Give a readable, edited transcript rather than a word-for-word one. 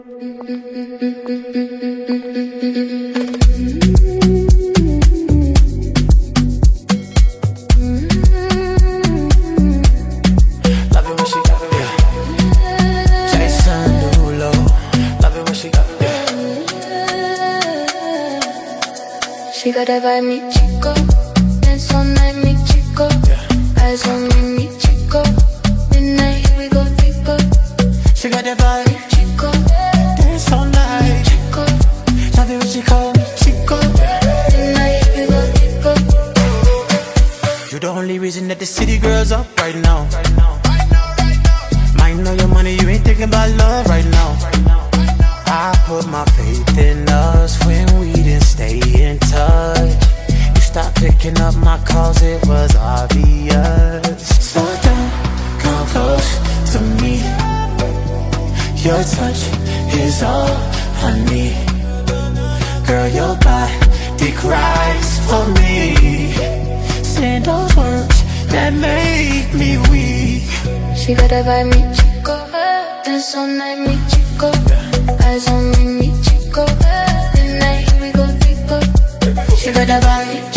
Love it when she got it, yeah. Jason Derulo. Love it when she got it, yeah. She got that vibe, mi chico. Dance all night, mi chico. Eyes on me, mi chico. Midnight, here we go deeper. She got that vibe. Mi chico. Dance all night. Chico. Love it when she call me Chico. Midnight, here we go deeper. You the only reason that the city girls up right now. Might know your money, you ain't thinking about love right now. I put my faith in us when we didn't stay in touch. You stopped picking up my calls, it was obvious. Slow down, come close to me. Your touch is all I need. Girl, your body cries for me. Saying those words that make me weak. She got that vibe, mi chico. Dance all night, mi chico. Eyes on me, mi chico. Midnight, here we go deeper. She got that vibe.